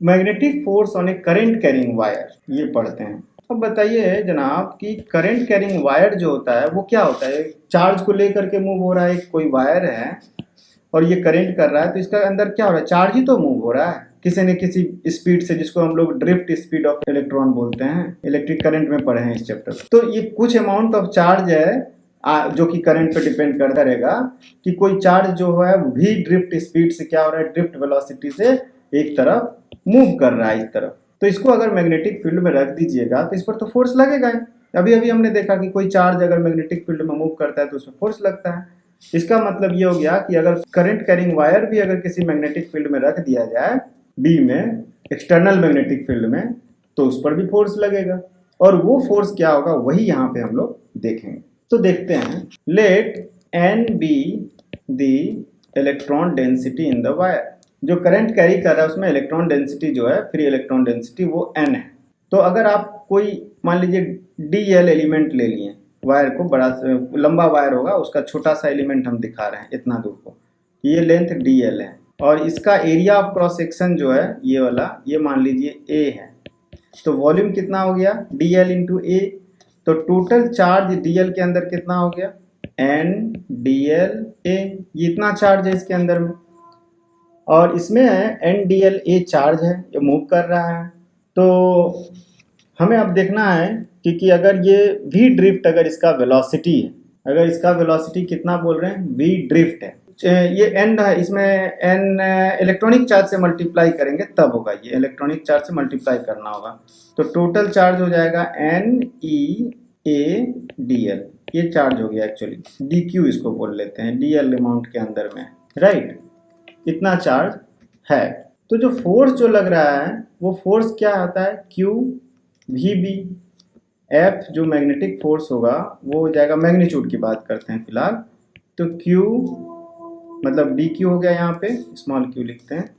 Magnetic force on A current carrying wire, ये पढ़ते हैं। अब बताइए जनाब कि करंट कैरिंग वायर जो होता है वो क्या होता है? चार्ज को लेकर के मूव हो रहा है, कोई वायर है और ये करंट कर रहा है, तो इसका अंदर क्या हो रहा है? चार्ज ही तो मूव हो रहा है किसी न किसी स्पीड से, जिसको हम लोग ड्रिफ्ट स्पीड ऑफ इलेक्ट्रॉन बोलते हैं। इलेक्ट्रिक करंट में पढ़े हैं इस चैप्टर। तो ये कुछ अमाउंट ऑफ चार्ज है जो कि करंट पे डिपेंड करता रहेगा कि कोई चार्ज जो है भी ड्रिफ्ट स्पीड से क्या हो रहा है, ड्रिफ्ट वेलोसिटी से एक तरफ मूव कर रहा है इस तरफ। तो इसको अगर मैग्नेटिक फील्ड में रख दीजिएगा तो इस पर तो फोर्स लगेगा। अभी अभी हमने देखा कि कोई चार्ज अगर मैग्नेटिक फील्ड में मूव करता है तो उसमें फोर्स लगता है। इसका मतलब ये हो गया कि अगर करंट कैरिंग वायर भी अगर किसी मैग्नेटिक फील्ड में रख दिया जाए बी में, एक्सटर्नल मैग्नेटिक फील्ड में, तो उस पर भी फोर्स लगेगा। और वो फोर्स क्या होगा वही यहाँ पे हम लोग देखेंगे। तो देखते हैं, let n be the electron density in the wire. जो करंट कैरी कर रहा है उसमें इलेक्ट्रॉन डेंसिटी जो है, फ्री इलेक्ट्रॉन डेंसिटी, वो एन है। तो अगर आप कोई मान लीजिए डी एल एलिमेंट ले लिए, वायर को बड़ा लंबा वायर होगा, उसका छोटा सा एलिमेंट हम दिखा रहे हैं इतना दूर को, ये लेंथ डी एल है और इसका एरिया ऑफ क्रॉस सेक्शन जो है ये वाला, ये मान लीजिए ए है। तो वॉल्यूम कितना हो गया? डी एल इंटू ए। तो टोटल चार्ज डी एल के अंदर कितना हो गया? N d l A. ये इतना चार्ज है इसके अंदर में, और इसमें n d l A charge है, ये मूव कर रहा है। तो हमें अब देखना है कि अगर ये वी ड्रिफ्ट, अगर इसका वेलोसिटी है, अगर इसका वेलोसिटी कितना बोल रहे हैं? वी ड्रिफ्ट है। ये एन है, इसमें एन इलेक्ट्रॉनिक चार्ज से मल्टीप्लाई करेंगे तब होगा, ये इलेक्ट्रॉनिक चार्ज से मल्टीप्लाई करना होगा। तो टोटल चार्ज हो जाएगा n E A d l, ये चार्ज हो गया एक्चुअली, डी क्यू इसको बोल लेते हैं, डी एल अमाउंट के अंदर में, राइट? इतना चार्ज है। तो जो फोर्स जो लग रहा है वो फोर्स क्या होता है? Q v B. एफ जो मैग्नेटिक फोर्स होगा वो हो जाएगा, मैग्नीट्यूड की बात करते हैं फिलहाल, तो क्यू मतलब डी क्यू हो गया, यहाँ पे स्मॉल क्यू लिखते हैं।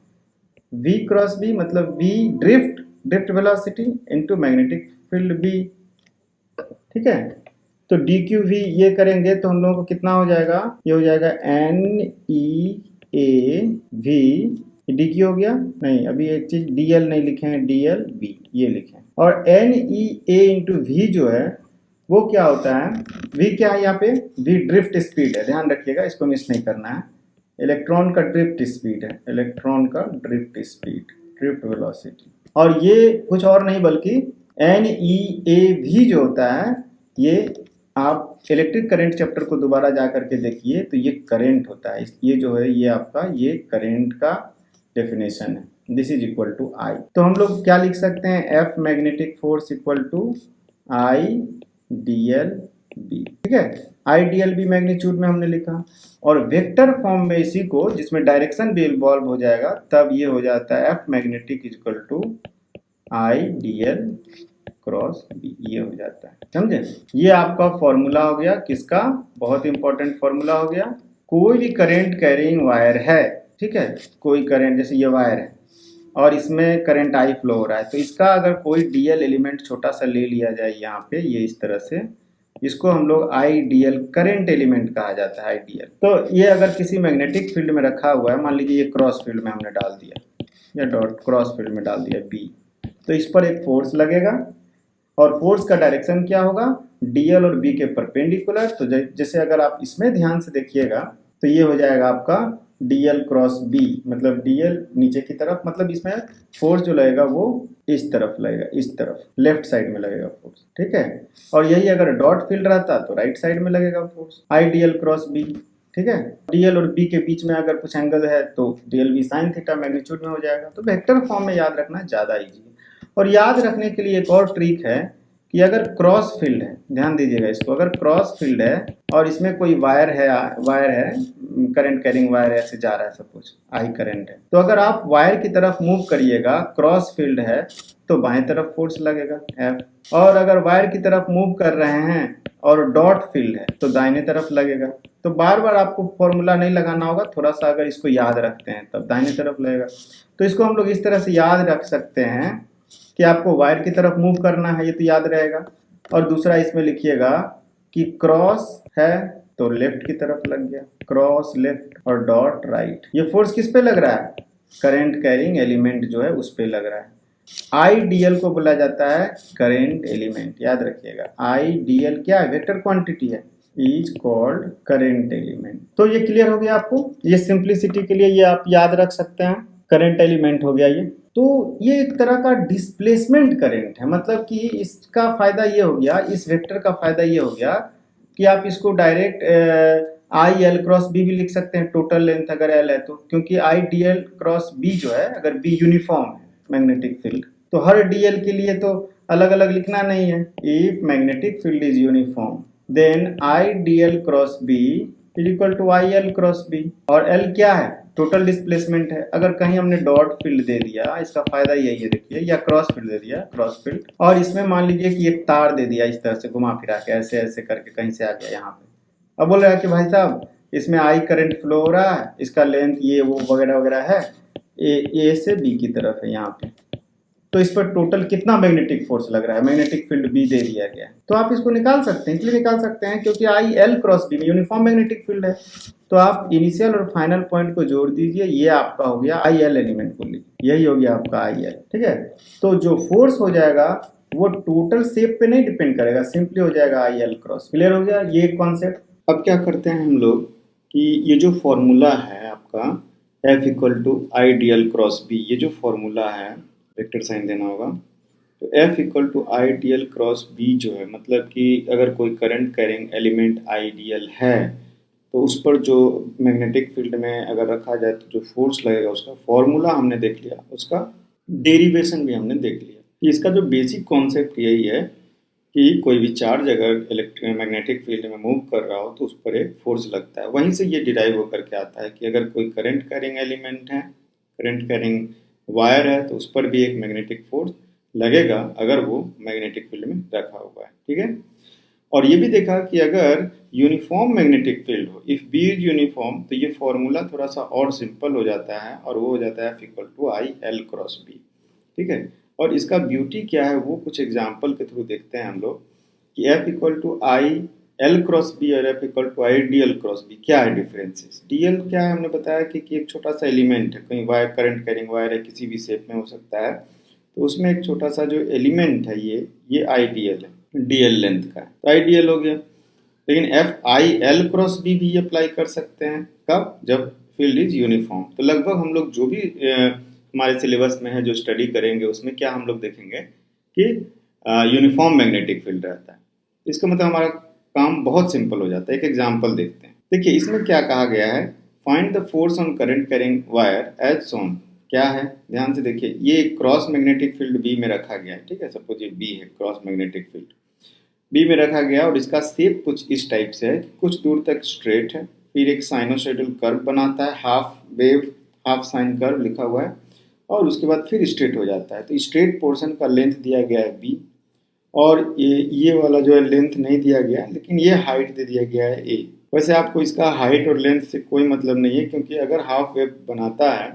वी क्रॉस बी मतलब v drift, drift velocity into magnetic field B, ठीक है? तो डी क्यू वी ये करेंगे तो हम लोगों को कितना हो जाएगा? ये हो जाएगा n E A v, d q हो गया। नहीं, अभी एक चीज डी एल नहीं लिखे हैं, डी एल बी ये लिखे। और N E A into V जो है वो क्या होता है? वी क्या है यहाँ पे? वी ड्रिफ्ट स्पीड है, ध्यान रखिएगा, इसको मिस नहीं करना है। इलेक्ट्रॉन का ड्रिफ्ट स्पीड है, इलेक्ट्रॉन का ड्रिफ्ट स्पीड, ड्रिफ्ट वेलोसिटी। और ये कुछ और नहीं बल्कि एन ई ए वी जो होता है, ये आप इलेक्ट्रिक करंट चैप्टर को दोबारा जा करके देखिए तो ये करंट होता है। ये जो है ये आपका ये करंट का डेफिनेशन है। This is equal to I. तो हम लोग क्या लिख सकते हैं? F magnetic force equal to I D L B, ठीक है? I D L B magnitude में हमने लिखा, और वेक्टर फॉर्म में इसी को, जिसमें डायरेक्शन भी इन्वॉल्व हो जाएगा, तब ये हो जाता है F magnetic equal to I D L cross B, ये हो जाता है, समझे? ये आपका फॉर्मूला हो गया, किसका? बहुत इंपॉर्टेंट फॉर्मूला हो गया। कोई भी करंट कैरिंग वायर है, ठीक है, कोई करंट, जैसे ये वायर है और इसमें करंट आई फ्लो हो रहा है, तो इसका अगर कोई डीएल एलिमेंट छोटा सा ले लिया जाए यहाँ पे, ये इस तरह से, इसको हम लोग आई डी एल करंट एलिमेंट कहा जाता है, आई डी एल। तो ये अगर किसी मैग्नेटिक फील्ड में रखा हुआ है, मान लीजिए ये क्रॉस फील्ड में हमने डाल दिया, या डॉट क्रॉस फील्ड में डाल दिया बी, तो इस पर एक फोर्स लगेगा, और फोर्स का डायरेक्शन क्या होगा? डीएल और बी के परपेंडिकुलर। तो जैसे अगर आप इसमें ध्यान से देखिएगा तो ये हो जाएगा आपका डीएल क्रॉस बी, मतलब डीएल नीचे की तरफ, मतलब इसमें फोर्स जो लगेगा वो इस तरफ लगेगा, इस तरफ लेफ्ट साइड में लगेगा फोर्स, ठीक है? और यही अगर डॉट फील्ड रहता तो राइट साइड में लगेगा फोर्स, आई डीएल क्रॉस बी, ठीक है? डीएल और बी के बीच में अगर कुछ एंगल है तो DL B sine theta magnitude में हो जाएगा। तो वेक्टर फॉर्म में याद रखना ज़्यादा ईजी है। और याद रखने के लिए एक और ट्रिक है कि अगर क्रॉस फील्ड है, ध्यान दीजिएगा इसको, अगर क्रॉस फील्ड है और इसमें कोई वायर है करंट कैरिंग वायर ऐसे जा रहा है, सपोज आई करंट है, तो अगर आप वायर की तरफ मूव करिएगा, क्रॉस फील्ड है तो बाएं तरफ फोर्स लगेगा एफ, और अगर वायर की तरफ मूव कर रहे हैं और डॉट फील्ड है तो दाहिने तरफ लगेगा। तो बार बार आपको फॉर्मूला नहीं लगाना होगा, थोड़ा सा अगर इसको याद रखते हैं तब दाहिने तरफ लगेगा। तो इसको हम लोग इस तरह से याद रख सकते हैं कि आपको वायर की तरफ मूव करना है, ये तो याद रहेगा। और दूसरा इसमें लिखिएगा कि क्रॉस है तो लेफ्ट की तरफ लग गया, क्रॉस लेफ्ट और डॉट राइट। ये फोर्स किस पे लग रहा है? करंट कैरिंग एलिमेंट जो है उस पे लग रहा है। आईडीएल को बोला जाता है करंट एलिमेंट, याद रखिएगा। आईडीएल क्या है? वेक्टर क्वांटिटी है, इज कॉल्ड करंट एलिमेंट। तो ये क्लियर हो गया आपको? ये सिंप्लिसिटी के लिए ये आप याद रख सकते हैं, करंट एलिमेंट हो गया ये। तो ये एक तरह का डिस्प्लेसमेंट करंट है, मतलब कि इसका फायदा ये हो गया, इस वेक्टर का फायदा ये हो गया कि आप इसको direct I L cross B भी लिख सकते हैं, टोटल लेंथ अगर एल है तो, क्योंकि I D L cross B जो है, अगर बी यूनिफॉर्म है मैग्नेटिक फील्ड, तो हर डीएल के लिए तो अलग अलग लिखना नहीं है। If magnetic field is uniform then I D L cross B is equal to I L cross B. और एल क्या है? टोटल डिस्प्लेसमेंट है। अगर कहीं हमने डॉट फील्ड दे दिया, इसका फायदा यही है देखिए, या क्रॉस फील्ड दे दिया, क्रॉस फील्ड, और इसमें मान लीजिए कि एक तार दे दिया इस तरह से घुमा फिरा के, ऐसे ऐसे करके कहीं से आ गया यहाँ पे। अब बोल रहा है कि भाई साहब इसमें आई करंट फ्लो हो रहा है, इसका लेंथ ये वो वगैरह वगैरह है, ए से बी की तरफ है यहाँ पे, तो इस पर टोटल कितना मैग्नेटिक फोर्स लग रहा है? मैग्नेटिक फील्ड बी दे दिया गया है, तो आप इसको निकाल सकते हैं। इसलिए निकाल सकते हैं क्योंकि आई एल क्रॉस बी में यूनिफॉर्म मैग्नेटिक फील्ड है। तो आप इनिशियल और फाइनल पॉइंट को जोड़ दीजिए, ये आपका हो गया आई एल एलिमेंट को लीजिए, यही हो गया आपका आई एल। ठीक है, तो जो फोर्स हो जाएगा वो टोटल शेप पे नहीं डिपेंड करेगा, सिंपली हो जाएगा आई एल क्रॉस। क्लियर हो गया ये कॉन्सेप्ट? अब क्या करते हैं हम लोग कि ये जो फॉर्मूला है आपका F equal to I D L cross B, ये जो फॉर्मूला है वेक्टर साइन देना होगा, तो F equal to I D L cross B जो है, मतलब कि अगर कोई करंट कैरिंग एलिमेंट आइडियल है तो उस पर जो मैग्नेटिक फील्ड में अगर रखा जाए तो जो फोर्स लगेगा उसका फॉर्मूला हमने देख लिया, उसका डेरिवेशन भी हमने देख लिया। कि इसका जो बेसिक कॉन्सेप्ट यही है कि कोई भी चार्ज अगर मैग्नेटिक फील्ड में मूव कर रहा हो तो उस पर एक फोर्स लगता है। वहीं से ये डिराइव होकर के आता है कि अगर कोई करंट कैरिंग एलिमेंट है, करंट कैरिंग वायर है, तो उस पर भी एक मैग्नेटिक फोर्स लगेगा अगर वो मैग्नेटिक फील्ड में रखा हुआ है। ठीक है, और ये भी देखा कि अगर यूनिफॉर्म मैग्नेटिक फील्ड हो, इफ बी इज यूनिफॉर्म, तो ये फॉर्मूला थोड़ा सा और सिंपल हो जाता है और वो हो जाता है F equal to I L cross B. ठीक है, और इसका ब्यूटी क्या है वो कुछ एग्जाम्पल के थ्रू देखते हैं हम लोग कि F equal to I L cross B और F equal to I D L cross B क्या है डिफरेंसेस। डी एल क्या है? हमने बताया कि एक छोटा सा एलिमेंट है, कहीं वायर करंट कैरिंग वायर है, किसी भी शेप में हो सकता है, तो उसमें एक छोटा सा जो एलिमेंट है ये आई डी एल है, डी एल लेंथ का है, तो आई डी एल हो गया। लेकिन F I L cross B भी अप्लाई कर सकते हैं, कब? जब फील्ड इज यूनिफॉर्म। तो लगभग हम लोग जो भी हमारे सिलेबस में है, जो स्टडी करेंगे, उसमें क्या हम लोग देखेंगे कि यूनिफॉर्म मैग्नेटिक फील्ड रहता है। इसका मतलब हमारा काम बहुत सिंपल हो जाता है। एक एग्जांपल देखते हैं। देखिए इसमें क्या कहा गया है, find the force on current carrying wire as shown. क्या है? ध्यान से देखिए, ये क्रॉस मैग्नेटिक फील्ड बी में रखा गया है। ठीक है, सपोज ये बी है, क्रॉस मैग्नेटिक फील्ड बी में रखा गया और इसका शेप कुछ इस टाइप से है कि कुछ दूर तक स्ट्रेट है, फिर एक साइनोसॉइडल कर्व बनाता है, half wave half sine curve लिखा हुआ है, और उसके बाद फिर स्ट्रेट हो जाता है। तो स्ट्रेट पोर्शन का लेंथ दिया गया है बी, और ये वाला जो है लेंथ नहीं दिया गया, लेकिन ये हाइट दे दिया गया है ए। वैसे आपको इसका हाइट और लेंथ से कोई मतलब नहीं है, क्योंकि अगर हाफ वेव बनाता है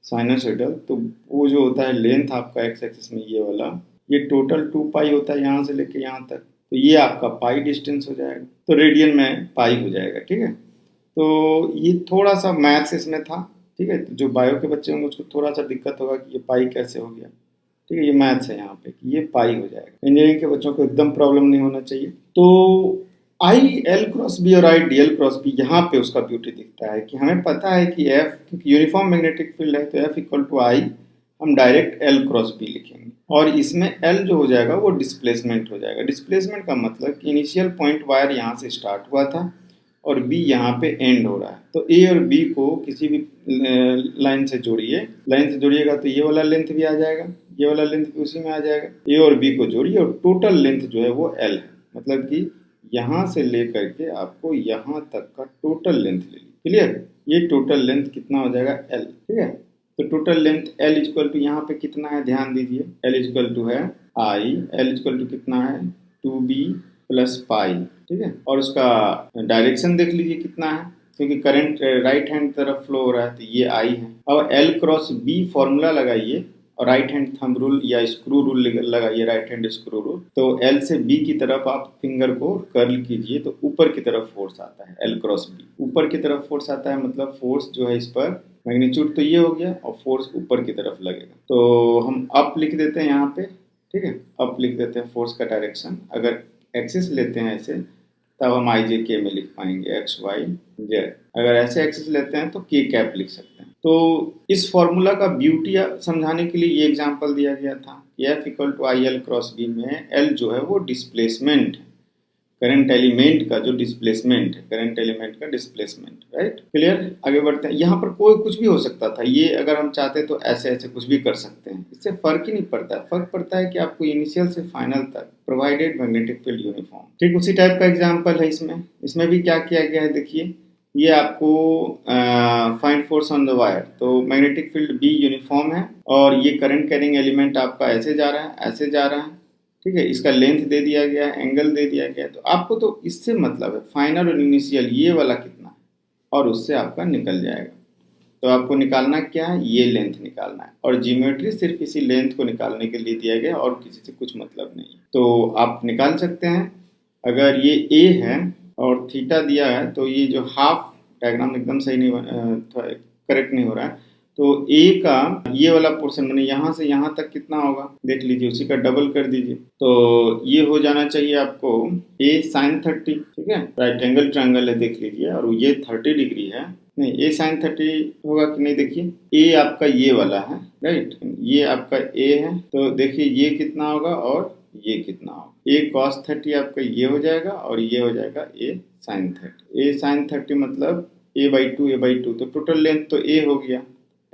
साइनोसॉइडल तो वो जो होता है लेंथ आपका एक्स एक्सिस में ये वाला, ये टोटल 2 पाई होता है यहाँ से लेके यहाँ तक, तो ये आपका पाई डिस्टेंस हो जाएगा, तो रेडियन में पाई हो जाएगा। ठीक है, तो ये थोड़ा सा मैथ्स इसमें था। ठीक है, तो जो बायो के बच्चे होंगे उसको थोड़ा सा दिक्कत होगा कि ये पाई कैसे हो गया। ठीक है, ये मैथ्स है यहाँ पे कि ये पाई हो जाएगा। इंजीनियरिंग के बच्चों को एकदम प्रॉब्लम नहीं होना चाहिए। तो आई एल क्रॉस बी और I D L cross B, यहाँ पे उसका ब्यूटी दिखता है कि हमें पता है कि एफ, क्योंकि यूनिफॉर्म मैग्नेटिक फील्ड है, तो एफ इक्वल टू आई हम डायरेक्ट एल क्रॉस बी लिखेंगे, और इसमें एल जो हो जाएगा वो डिस्प्लेसमेंट हो जाएगा। डिस्प्लेसमेंट का मतलब कि इनिशियल पॉइंट वायर यहाँ से स्टार्ट हुआ था और बी यहाँ पे एंड हो रहा है, तो ए और बी को किसी भी लाइन से जोड़िए, लाइन से जोड़िएगा तो ये वाला लेंथ भी आ जाएगा, ये वाला लेंथ भी उसी में आ जाएगा। ए और बी को जोड़िए और टोटल लेंथ जो है वो एल है, मतलब कि यहाँ से लेकर के आपको यहाँ तक का टोटल लेंथ ले लीजिए। क्लियर? ये टोटल लेंथ कितना हो जाएगा? एल। ठीक है, तो total length L equal to यहाँ पे कितना है, ध्यान दीजिए, एल इक्वल टू है आई, एल इक्वल टू कितना है 2b प्लस पाई। ठीक है, और उसका डायरेक्शन देख लीजिए कितना है, क्योंकि करंट राइट हैंड तरफ फ्लो हो रहा है, तो ये आई है। अब एल क्रॉस बी फॉर्मूला लगाइए, और राइट हैंड थंब रूल या स्क्रू रूल लगाइए, राइट हैंड स्क्रू रूल। तो एल से बी की तरफ आप फिंगर को कर्ल कीजिए तो ऊपर की तरफ फोर्स आता है, एल क्रॉस बी ऊपर की तरफ फोर्स आता है, मतलब फोर्स जो है इस पर मैग्नीट्यूड तो ये हो गया और फोर्स ऊपर की तरफ लगेगा। तो हम अप लिख देते हैं यहाँ पे, ठीक है, अप लिख देते हैं फोर्स का डायरेक्शन। अगर एक्सिस लेते हैं ऐसे तब हम आई जे के में लिख पाएंगे एक्स वाई जेड। अगर ऐसे एक्सिस लेते हैं तो के कैप लिख सकते हैं। तो इस फॉर्मूला का ब्यूटी समझाने के लिए ये एग्जांपल दिया गया था, F equal to I L cross B में एल जो है वो डिस्प्लेसमेंट है, करंट एलिमेंट का जो डिस्प्लेसमेंट है, करंट एलिमेंट का डिस्प्लेसमेंट, राइट। क्लियर, आगे बढ़ते हैं। यहाँ पर कोई कुछ भी हो सकता था, ये अगर हम चाहते तो ऐसे ऐसे कुछ भी कर सकते हैं, इससे फर्क ही नहीं पड़ता है। फर्क पड़ता है कि आपको इनिशियल से फाइनल तक प्रोवाइडेड मैग्नेटिक फील्ड यूनिफॉर्म। ठीक उसी टाइप का एग्जाम्पल है इसमें भी क्या किया गया है, देखिए ये आपको find force on the wire. तो मैग्नेटिक फील्ड बी यूनिफॉर्म है और ये करंट कैरिंग एलिमेंट आपका ऐसे जा रहा है, ऐसे जा रहा है, ठीक है। इसका लेंथ दे दिया गया है, एंगल दे दिया गया है। तो आपको तो इससे मतलब है फाइनल और इनिशियल ये वाला कितना है और उससे आपका निकल जाएगा। तो आपको निकालना क्या है, ये लेंथ निकालना है और जियोमेट्री सिर्फ इसी लेंथ को निकालने के लिए दिया गया है और किसी से कुछ मतलब नहीं है। तो आप निकाल सकते हैं। अगर ये ए है और थीटा दिया है तो ये जो हाफ डायग्राम एकदम सही नहीं करेक्ट नहीं हो रहा है। तो ए का ये वाला पोर्शन मैंने यहाँ से यहाँ तक कितना होगा देख लीजिए, उसी का डबल कर दीजिए। तो ये हो जाना चाहिए आपको ए sin 30, ठीक है, राइट एंगल ट्रायंगल है देख लीजिए, और ये 30 डिग्री है, नहीं ए sin 30 होगा कि नहीं, देखिए ए आपका ये वाला है, राइट, ये आपका ए है। तो देखिए ये कितना होगा और ये कितना होगा, ए cos 30 आपका ये हो जाएगा और ये हो जाएगा ए sin 30। ए sin 30 मतलब a/2 तो टोटल लेंथ तो ए हो गया,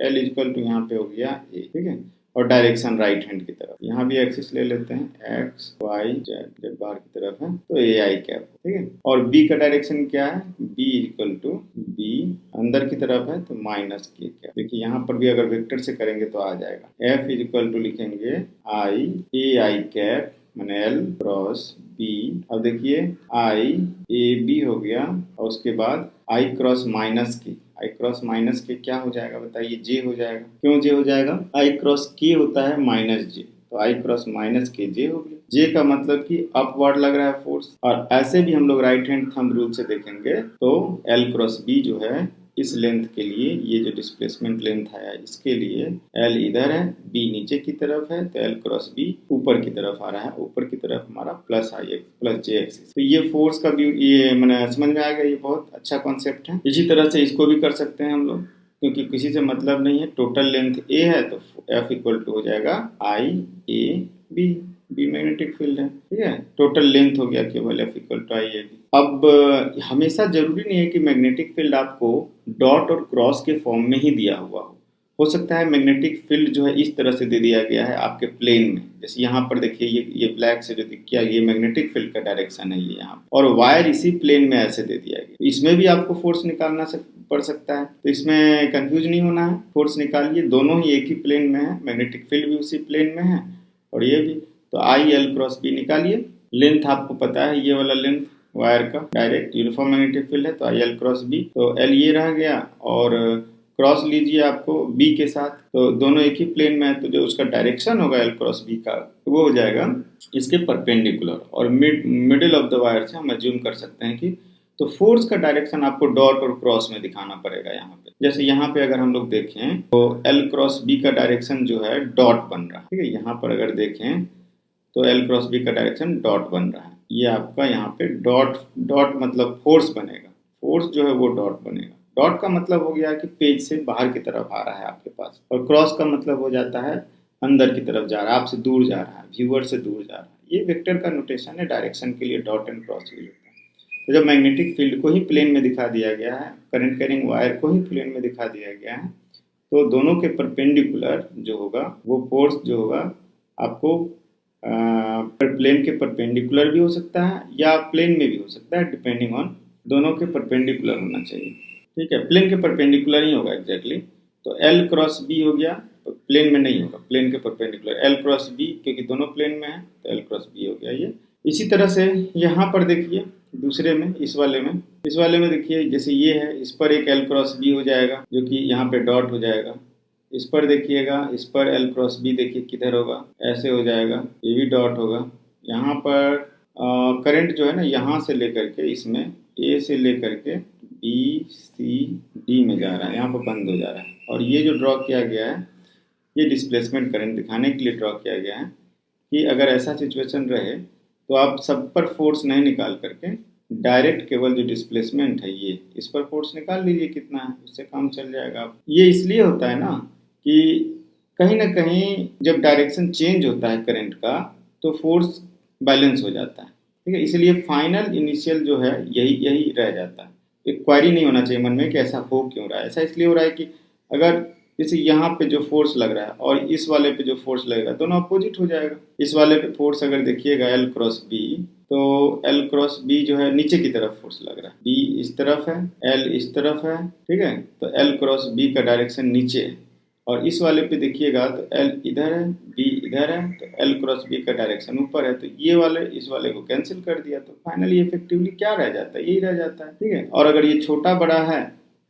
L इक्वल टू यहाँ पे हो गया ए, ठीक है। और डायरेक्शन राइट हैंड की तरफ, यहाँ भी एक्सिस ले लेते हैं एक्स वाई जेड, जब बाहर की तरफ है तो ए आई कैप, ठीक है। और बी का डायरेक्शन क्या है, बी इक्वल टू बी अंदर की तरफ है तो माइनस के कैप। देखिए यहाँ पर भी अगर वेक्टर से करेंगे तो आ जाएगा, एफ इक्वल टू लिखेंगे आई ए आई कैप मैंने एल क्रॉस बी। अब देखिए आई ए बी हो गया और उसके बाद आई क्रॉस माइनस के, आई क्रॉस माइनस के क्या हो जाएगा बताइए, जे हो जाएगा। क्यों जे हो जाएगा, आई क्रॉस के होता है माइनस जे, तो आई क्रॉस माइनस के जे हो गया। जे का मतलब कि अपवर्ड लग रहा है फोर्स। और ऐसे भी हम लोग राइट हैंड थंब रूल से देखेंगे तो एल क्रॉस बी जो है इस लेंथ के लिए, ये जो डिस्प्लेसमेंट लेंथ आया इसके लिए एल इधर है, बी नीचे की तरफ है, तो एल क्रॉस बी ऊपर की तरफ आ रहा है, ऊपर की तरफ हमारा प्लस आई एक्स प्लस जे एक्सिस। तो ये फोर्स का भी ये मैंने समझ में आ गया, ये बहुत अच्छा कॉन्सेप्ट है। इसी तरह से इसको भी कर सकते हैं हम लोग, क्योंकि किसी से मतलब नहीं है, टोटल लेंथ ए है तो एफ इक्वल टू हो जाएगा I A B, B magnetic field है, ठीक है, टोटल लेंथ हो गया केवल F equal to I A B. अब हमेशा जरूरी नहीं है कि मैग्नेटिक फील्ड आपको डॉट और क्रॉस के फॉर्म में ही दिया हुआ हो सकता है मैग्नेटिक फील्ड जो है इस तरह से दे दिया गया है आपके प्लेन में, जैसे यहाँ पर देखिए ये ब्लैक से जो दिख गया ये मैग्नेटिक फील्ड का डायरेक्शन है ये यहाँ, और वायर इसी प्लेन में ऐसे दे दिया गया। इसमें भी आपको फोर्स निकालना पड़ सकता है, तो इसमें कंफ्यूज नहीं होना है, फोर्स निकालिए, दोनों ही एक ही प्लेन में है, मैग्नेटिक फील्ड भी उसी प्लेन में है और ये भी। तो आई एल क्रॉस बी निकालिए, लेंथ आपको पता है ये वाला लेंथ वायर का डायरेक्ट यूनिफॉर्म मैग्नेटिक फील्ड है, तो आई एल क्रॉस बी, तो एल ये रह गया और क्रॉस लीजिए आपको बी के साथ, तो दोनों एक ही प्लेन में है, तो जो उसका डायरेक्शन होगा एल क्रॉस बी का वो हो जाएगा इसके परपेंडिकुलर, और मिडिल ऑफ द वायर से हम एज्यूम कर सकते हैं कि, तो फोर्स का डायरेक्शन आपको डॉट और क्रॉस में दिखाना पड़ेगा यहाँ पे। जैसे यहाँ पे अगर हम लोग देखें तो एल क्रॉस बी का डायरेक्शन जो है डॉट बन रहा है, ठीक है, यहाँ पर अगर देखें तो एल क्रॉस बी का डायरेक्शन डॉट बन रहा है, ये आपका यहाँ पे डॉट मतलब फोर्स बनेगा, फोर्स जो है वो डॉट बनेगा। डॉट का मतलब हो गया कि पेज से बाहर की तरफ आ रहा है आपके पास, और क्रॉस का मतलब हो जाता है अंदर की तरफ जा रहा है, आपसे दूर जा रहा है, व्यूअर से दूर जा रहा है। ये वेक्टर का नोटेशन है, डायरेक्शन के लिए डॉट एंड क्रॉस यूज होता है। तो जब मैग्नेटिक फील्ड को ही प्लेन में दिखा दिया गया है, करंट कैरिंग वायर को ही प्लेन में दिखा दिया गया है, तो दोनों के परपेंडिकुलर जो होगा वो फोर्स जो होगा आपको प्लेन के परपेंडिकुलर भी हो सकता है या प्लेन में भी हो सकता है, डिपेंडिंग ऑन, दोनों के परपेंडिकुलर होना चाहिए, ठीक है, प्लेन के परपेंडिकुलर ही होगा एग्जैक्टली। तो एल क्रॉस बी हो गया, तो प्लेन में नहीं होगा, प्लेन के परपेंडिकुलर एल क्रॉस बी, क्योंकि दोनों प्लेन में है तो एल क्रॉस बी हो गया ये। इसी तरह से यहाँ पर देखिए दूसरे में, इस वाले में देखिए जैसे ये है, इस पर एक एल क्रॉस बी हो जाएगा जो कि यहाँ पे डॉट हो जाएगा, इस पर देखिएगा, इस पर एल क्रॉस बी देखिए किधर होगा, ऐसे हो जाएगा, ये भी डॉट होगा। यहाँ पर करंट जो है ना यहाँ से लेकर के इसमें ए से लेकर के बी सी डी में जा रहा है, यहाँ पर बंद हो जा रहा है। और ये जो ड्रॉ किया गया है ये डिस्प्लेसमेंट करंट दिखाने के लिए ड्रॉ किया गया है कि अगर ऐसा सिचुएशन रहे तो आप सब पर फोर्स नहीं निकाल करके डायरेक्ट केवल जो डिस्प्लेसमेंट है ये इस पर फोर्स निकाल लीजिए कितना है, उससे काम चल जाएगा। ये इसलिए होता है ना कि कहीं ना कहीं जब डायरेक्शन चेंज होता है करंट का तो फोर्स बैलेंस हो जाता है, ठीक है। इसलिए फाइनल इनिशियल जो है यही यही रह जाता है। एक क्वेरी नहीं होना चाहिए मन में कि ऐसा हो क्यों रहा है। ऐसा इसलिए हो रहा है कि अगर जैसे यहाँ पे जो फोर्स लग रहा है और इस वाले पे जो फोर्स लगेगा दोनों अपोजिट हो जाएगा। इस वाले पे फोर्स अगर देखिएगा एल क्रॉस बी, तो एल क्रॉस बी जो है नीचे की तरफ फोर्स लग रहा है, बी इस तरफ है, एल इस तरफ है, ठीक है। तो एल क्रॉस बी का डायरेक्शन नीचे है। और इस वाले पे देखिएगा तो एल इधर है, बी इधर है, तो एल क्रॉस बी का डायरेक्शन ऊपर है। तो ये वाले इस वाले को कैंसिल कर दिया तो फाइनली इफेक्टिवली क्या रह जाता है, यही रह जाता है, ठीक है। और अगर ये छोटा बड़ा है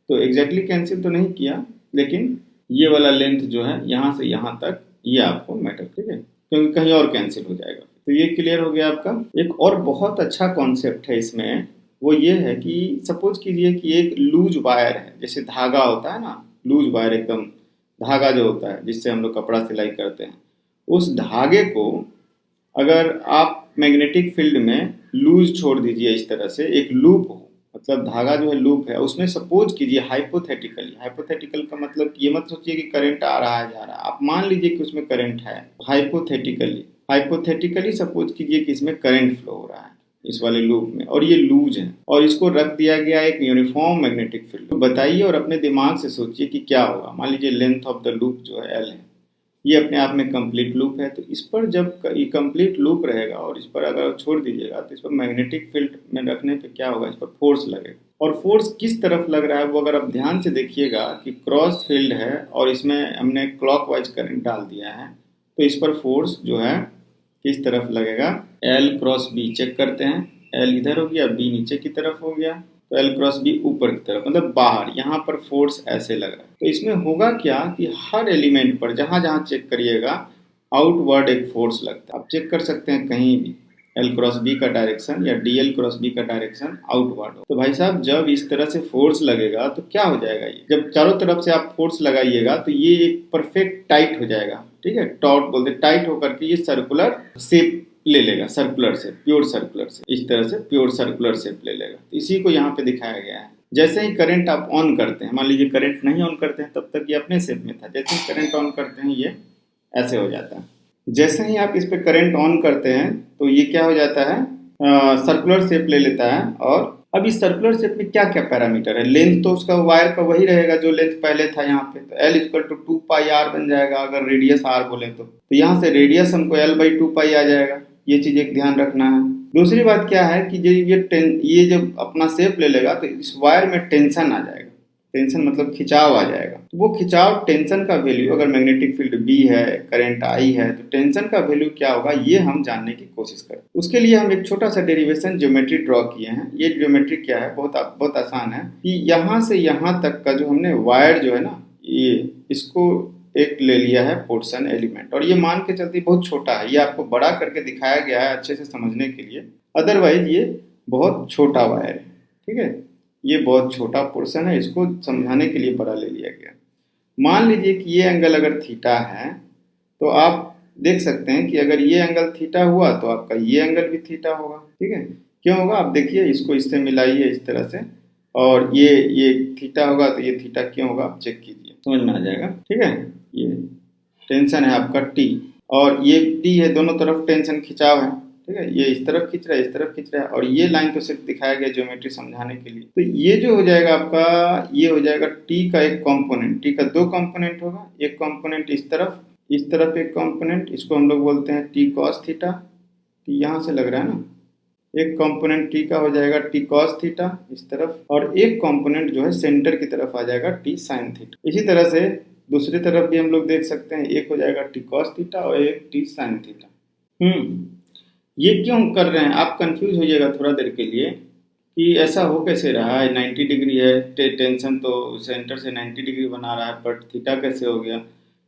तो एग्जैक्टली कैंसिल तो नहीं किया, लेकिन ये वाला लेंथ जो है यहाँ से यहाँ तक ये आपको मैटर, ठीक है, क्योंकि कहीं और कैंसिल हो जाएगा। तो ये क्लियर हो गया आपका। एक और बहुत अच्छा कॉन्सेप्ट है इसमें, वो ये है कि सपोज कीजिए कि एक लूज वायर है, जैसे धागा होता है ना, लूज वायर एकदम धागा जो होता है जिससे हम लोग कपड़ा सिलाई करते हैं, उस धागे को अगर आप मैग्नेटिक फील्ड में लूज छोड़ दीजिए इस तरह से, एक लूप हो, मतलब धागा जो है लूप है, उसमें सपोज कीजिए हाइपोथेटिकली, हाइपोथेटिकल का मतलब ये मत सोचिए कि करंट आ रहा है जा रहा है, आप मान लीजिए कि उसमें करंट है। हाइपोथेटिकली सपोज कीजिए कि इसमें करंट फ्लो हो रहा है इस वाले लूप में और ये लूज है और इसको रख दिया गया एक यूनिफॉर्म मैग्नेटिक फील्ड। तो बताइए और अपने दिमाग से सोचिए कि क्या होगा। मान लीजिए लेंथ ऑफ द लूप जो है एल है, ये अपने आप में कंप्लीट लूप है। तो इस पर जब ये कंप्लीट लूप रहेगा और इस पर अगर छोड़ दीजिएगा तो इस पर मैग्नेटिक फील्ड में रखने पे क्या होगा, इस पर फोर्स लगेगा। और फोर्स किस तरफ लग रहा है वो अगर आप ध्यान से देखिएगा कि क्रॉस फील्ड है और इसमें हमने क्लॉकवाइज करंट डाल दिया है, तो इस पर फोर्स जो है किस तरफ लगेगा, एल क्रॉस बी चेक करते हैं, एल इधर हो गया, बी नीचे की तरफ हो गया, तो एल क्रॉस बी ऊपर की तरफ मतलब बाहर, यहाँ पर फोर्स ऐसे लग रहा है। तो इसमें होगा क्या कि हर एलिमेंट पर जहाँ जहाँ चेक करिएगा आउटवर्ड एक फोर्स लगता है। आप चेक कर सकते हैं कहीं भी एल क्रॉस बी का डायरेक्शन या डी एल क्रॉस बी का डायरेक्शन आउटवर्ड हो। तो भाई साहब जब इस तरह से फोर्स लगेगा तो क्या हो जाएगा, ये जब चारों तरफ से आप फोर्स लगाइएगा तो ये एक परफेक्ट टाइट हो जाएगा, ठीक है, टॉट बोलते, टाइट होकर के ये सर्कुलर शेप ले लेगा, सर्कुलर से, प्योर सर्कुलर से, इस तरह से प्योर सर्कुलर शेप ले लेगा। तो इसी को यहाँ पे दिखाया गया है। जैसे ही करंट आप ऑन करते हैं, मान लीजिए करंट नहीं ऑन करते हैं तब तक ये अपने शेप में था, जैसे ही करंट ऑन करते हैं ये ऐसे हो जाता है। जैसे ही आप इस पे करंट ऑन करते हैं तो ये क्या हो जाता है, सर्कुलर शेप ले लेता है। और अब इस सर्कुलर शेप में क्या क्या पैरामीटर है, लेंथ तो उसका वायर का वही रहेगा जो लेंथ पहले था यहाँ पे, तो एल इक्वल टू 2πr बन जाएगा अगर रेडियस r बोले तो यहाँ से रेडियस हमको l/2π आ जाएगा। ये चीज एक ध्यान रखना है। दूसरी बात क्या है कि ये जब अपना शेप ले लेगा तो इस वायर में टेंशन आ जाएगा, टेंशन मतलब खिंचाव आ जाएगा। तो वो खिंचाव टेंशन का वैल्यू, अगर मैग्नेटिक फील्ड बी है, करंट आई है, तो टेंशन का वैल्यू क्या होगा ये हम जानने की कोशिश करें। उसके लिए हम एक छोटा सा डेरिवेशन ज्योमेट्री ड्रॉ किए हैं। ये ज्योमेट्री क्या है, बहुत आसान है कि यहाँ से यहाँ तक का जो हमने वायर जो है ना, ये इसको एक ले लिया है पोर्शन एलिमेंट, और ये मान के चलते बहुत छोटा है, ये आपको बड़ा करके दिखाया गया है अच्छे से समझने के लिए, अदरवाइज ये बहुत छोटा वायर है, ठीक है, ये बहुत छोटा पोर्शन है, इसको समझाने के लिए बड़ा ले लिया गया। मान लीजिए कि ये एंगल अगर थीटा है तो आप देख सकते हैं कि अगर ये एंगल थीटा हुआ तो आपका ये एंगल भी थीटा होगा, ठीक है। क्यों होगा आप देखिए, इसको इससे मिलाइए इस तरह से, और ये थीटा होगा तो ये थीटा क्यों होगा आप चेक कीजिए, समझ में आ जाएगा, ठीक है। ये टेंशन है आपका टी, और ये टी है, दोनों तरफ टेंशन खिंचाव है, ठीक है, ये इस तरफ खींच रहा है, इस तरफ खींच रहा है, और ये लाइन तो सिर्फ दिखाया गया ज्योमेट्री समझाने के लिए। तो ये जो हो जाएगा आपका, ये हो जाएगा टी का एक कंपोनेंट, टी का दो कंपोनेंट होगा, एक कंपोनेंट इस तरफ एक कंपोनेंट, इसको हम लोग बोलते हैं टी कॉस थीटा, टी यहाँ से लग रहा है ना, एक कंपोनेंट टी का हो जाएगा टी कॉस थीटा इस तरफ, और एक कंपोनेंट जो है सेंटर की तरफ आ जाएगा टी साइन थीटा। इसी तरह से दूसरी तरफ भी हम लोग देख सकते हैं, एक हो जाएगा टी कॉस थीटा और एक टी साइन थीटा। ये क्यों कर रहे हैं आप कंफ्यूज होइएगा थोड़ा देर के लिए कि ऐसा हो कैसे रहा है, 90 डिग्री है, टेंशन तो सेंटर से 90 डिग्री बना रहा है, बट थीटा कैसे हो गया।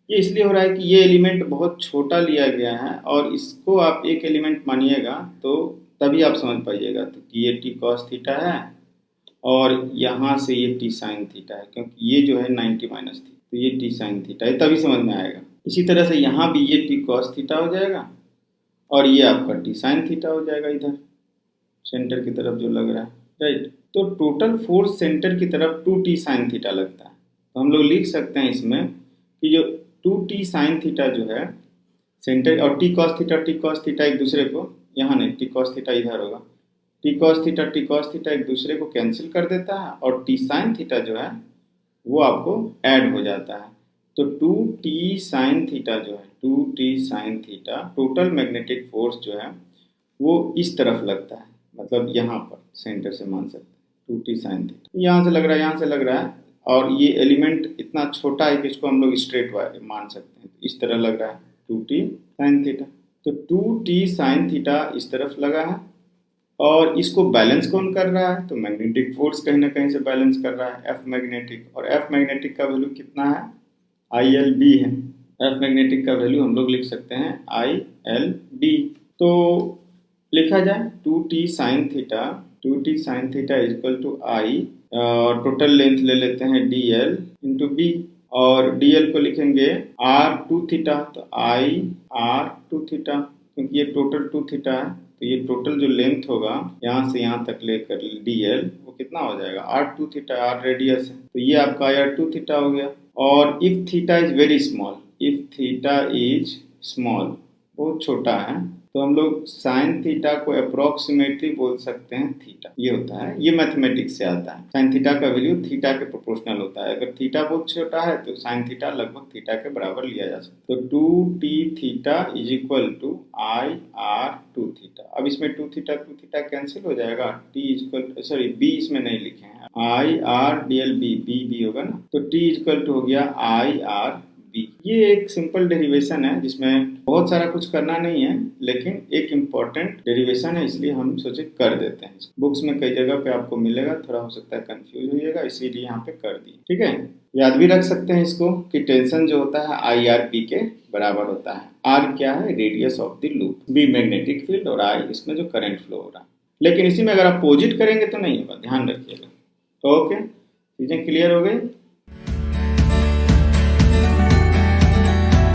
ये इसलिए हो रहा है कि ये एलिमेंट बहुत छोटा लिया गया है और इसको आप एक एलिमेंट मानिएगा तो तभी आप समझ पाइएगा। तो कि ये टी कॉस थीटा है और यहाँ से ये टी साइन थीटा है, क्योंकि ये जो है 90 माइनस थी तो ये टी साइन थीटा है, तभी समझ में आएगा। इसी तरह से यहाँ भी ये टी कॉस थीटा हो जाएगा और ये आपका टी साइन थीटा हो जाएगा इधर सेंटर की तरफ जो लग रहा है, राइट। तो टोटल फोर्स सेंटर की तरफ 2t साइन थीटा लगता है। तो हम लोग लिख सकते हैं इसमें कि जो 2t साइन थीटा जो है सेंटर और टी कॉस थीटा एक दूसरे को, यहाँ नहीं, टी कॉस थीटा इधर होगा, टी कॉस थीटा एक दूसरे को कैंसिल कर देता है और टी साइन थीटा जो है वो आपको ऐड हो जाता है। तो 2t साइन थीटा जो है 2t sine theta total magnetic force जो है वो इस तरफ लगता है, मतलब यहाँ पर सेंटर से मान सकते हैं 2t साइन थीटा, यहाँ से लग रहा है, यहाँ से लग रहा है और ये एलिमेंट इतना छोटा है कि इसको हम लोग स्ट्रेट मान सकते हैं, इस तरह लग रहा है 2t साइन थीटा। तो 2t साइन थीटा इस तरफ लगा है और इसको बैलेंस कौन कर रहा है, तो मैग्नेटिक फोर्स कहीं ना कहीं से बैलेंस कर रहा है, एफ मैग्नेटिक। और एफ मैग्नेटिक का वैल्यू कितना है, ILB है। एफ मैग्नेटिक का वैल्यू हम लोग लिख सकते हैं ILB। तो लिखा जाए 2t sine theta is equal to I, total length ले लेते हैं DL इंटू B और DL को लिखेंगे R2 थीटा, तो IR2 थीटा, क्योंकि ये टोटल 2 थीटा है तो ये टोटल जो लेंथ होगा यहाँ से यहाँ तक लेकर DL वो कितना हो जाएगा R2 थीटा, R रेडियस है तो ये आपका IR2 थीटा हो गया। और if theta is very small, if theta is small बहुत छोटा है तो हम लोग साइन थीटा को अप्रोक्सीमेटली बोल सकते हैं थीटा, ये होता है, ये मैथमेटिक्स से आता है। साइन थीटा का वैल्यू थीटा के प्रोपोर्शनल होता है, अगर थीटा बहुत छोटा है तो साइन थीटा लगभग थीटा के बराबर लिया जा सकता है। तो 2t theta is equal to IR2 theta. अब इसमें 2 थीटा कैंसिल हो जाएगा, t is equal, sorry b इसमें नहीं लिखे हैं, IRDLB b होगा ना, तो t इज इक्वल टू हो गया IRB। ये एक सिंपल डेरिवेशन है जिसमें बहुत सारा कुछ करना नहीं है, लेकिन एक इम्पॉर्टेंट डेरिवेशन है इसलिए हम सोचे कर देते हैं। बुक्स में कई जगह पे आपको मिलेगा, थोड़ा हो सकता है कंफ्यूज होइएगा, इसीलिए यहाँ पे कर दिए, ठीक है। याद भी रख सकते हैं इसको कि टेंशन जो होता है IRP के बराबर होता है। R क्या है, radius of the loop, B magnetic field और I इसमें जो करंट फ्लो हो रहा है। लेकिन इसी में अगर आप अपोजिट करेंगे तो नहीं होगा, ध्यान रखिएगा। ओके, चीजें क्लियर हो गई।